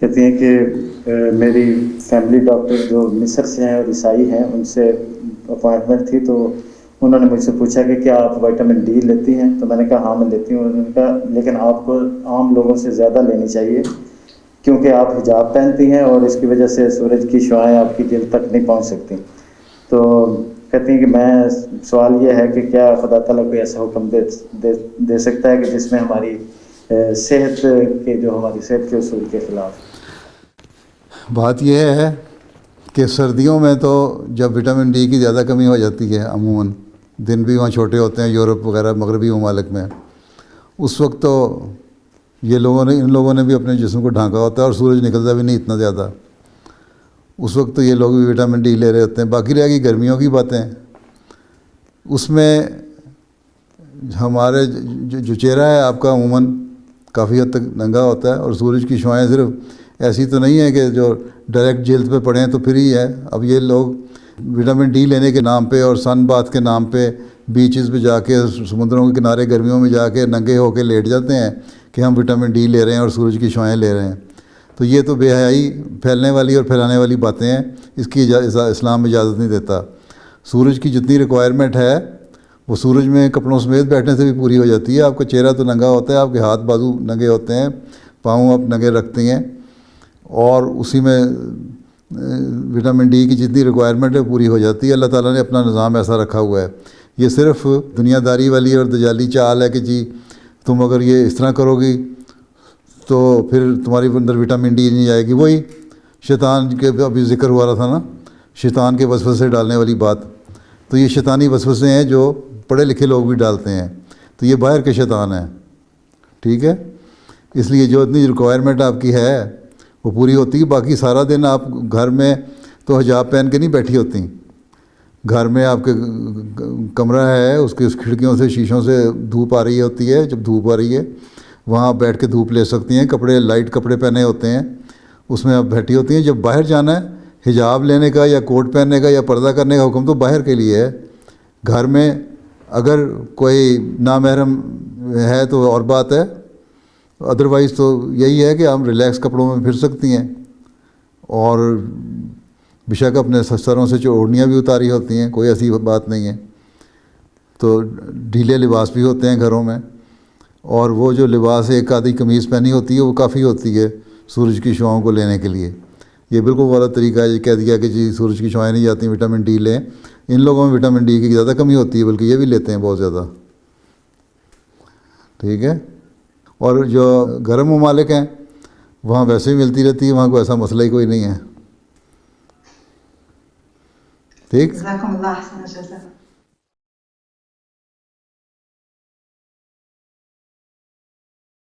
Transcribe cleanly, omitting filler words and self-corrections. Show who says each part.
Speaker 1: کہتی ہیں کہ میری فیملی ڈاکٹر جو مصر سے ہیں اور عیسائی ہیں ان سے اپوائنٹمنٹ تھی، تو انہوں نے مجھ سے پوچھا کہ کیا آپ وٹامن ڈی لیتی ہیں؟ تو میں نے کہا ہاں میں لیتی ہوں۔ انہوں نے کہا لیکن آپ کو عام لوگوں سے زیادہ لینی چاہیے کیونکہ آپ حجاب پہنتی ہیں اور اس کی وجہ سے سورج کی شعاعیں آپ کی جلد تک نہیں پہنچ سکتی۔ تو کہتی ہیں کہ میں سوال یہ ہے کہ کیا خدا تعالیٰ کوئی ایسا حکم دے سکتا ہے کہ جس میں ہماری صحت کے اصول کے خلاف؟
Speaker 2: بات یہ ہے کہ سردیوں میں تو جب وٹامن ڈی کی زیادہ کمی ہو جاتی ہے، عموماً دن بھی وہاں چھوٹے ہوتے ہیں یورپ وغیرہ مغربی ممالک میں، اس وقت تو ان لوگوں نے بھی اپنے جسم کو ڈھانکا ہوتا ہے اور سورج نکلتا بھی نہیں اتنا زیادہ، اس وقت تو یہ لوگ بھی وٹامن ڈی لے رہے ہوتے ہیں۔ باقی رہ گئی گرمیوں کی باتیں، اس میں ہمارے جو چہرہ ہے آپ کا عموماً کافی حد تک ننگا ہوتا ہے، اور سورج کی شعاعیں صرف ایسی تو نہیں ہے کہ جو ڈائریکٹ جلد پہ پڑیں تو پھر ہی ہے۔ اب یہ لوگ وٹامن ڈی لینے کے نام پہ اور سن باتھ کے نام پہ بیچز پہ جا کے، سمندروں کے کنارے گرمیوں میں جا کے ننگے ہو کے لیٹ جاتے ہیں کہ ہم وٹامن ڈی لے رہے ہیں اور سورج کی شعاعیں لے رہے ہیں۔ تو یہ تو بے حیائی پھیلنے والی اور پھیلانے والی باتیں ہیں، اس کی اسلام اجازت نہیں دیتا۔ سورج کی جتنی ریکوائرمنٹ ہے وہ سورج میں کپڑوں سمیت بیٹھنے سے بھی پوری ہو جاتی ہے۔ آپ کا چہرہ تو ننگا ہوتا ہے، آپ کے ہاتھ بازو ننگے ہوتے ہیں، پاؤں آپ ننگے رکھتے ہیں، اور اسی میں وٹامن ڈی کی جتنی ریکوائرمنٹ ہے پوری ہو جاتی ہے۔ اللہ تعالیٰ نے اپنا نظام ایسا رکھا ہوا ہے۔ یہ صرف دنیا داری والی اور دجالی چال ہے کہ جی تم اگر یہ اس طرح کرو گی تو پھر تمہاری اندر وٹامن ڈی نہیں آئے گی۔ وہی شیطان کے ابھی ذکر ہوا رہا تھا نا، شیطان کے وسوسے ڈالنے والی بات۔ تو یہ شیطانی وسوسے ہیں جو پڑھے لکھے لوگ بھی ڈالتے ہیں، تو یہ باہر کے شیطان ہیں، ٹھیک ہے۔ اس لیے جو اتنی ریکوائرمنٹ آپ کی ہے وہ پوری ہوتی ہے۔ باقی سارا دن آپ گھر میں تو حجاب پہن کے نہیں بیٹھی ہوتی، گھر میں آپ کے کمرہ ہے، اس کے کھڑکیوں سے شیشوں سے دھوپ آ رہی ہوتی ہے، جب دھوپ آ رہی ہے وہاں بیٹھ کے دھوپ لے سکتی ہیں، کپڑے لائٹ کپڑے پہنے ہوتے ہیں اس میں آپ بیٹھی ہوتی ہیں۔ جب باہر جانا ہے حجاب لینے کا یا کوٹ پہننے کا یا پردہ کرنے کا حکم تو باہر کے لیے ہے۔ گھر میں اگر کوئی نامحرم ہے تو اور بات ہے، ادروائز تو یہی ہے کہ ہم ریلیکس کپڑوں میں پھر سکتی ہیں، اور بے شک اپنے سروں سے اوڑھنیاں بھی اتاری ہوتی ہیں، کوئی ایسی بات نہیں ہے۔ تو ڈھیلے لباس بھی ہوتے ہیں گھروں میں، اور وہ جو لباس ایک آدھی قمیض پہنی ہوتی ہے وہ کافی ہوتی ہے سورج کی شعاؤں کو لینے کے لیے۔ یہ بالکل غلط طریقہ ہے، یہ کہہ دیا کہ جی سورج کی شعاعیں نہیں جاتی وٹامن ڈی لیں۔ ان لوگوں میں وٹامن ڈی کی زیادہ کمی ہوتی ہے، بلکہ یہ بھی لیتے ہیں بہت زیادہ، ٹھیک ہے۔ اور جو گرم ممالک ہیں وہاں ویسے ہی ملتی رہتی ہے، وہاں کوئی ایسا مسئلہ ہی کوئی نہیں ہے، ٹھیک۔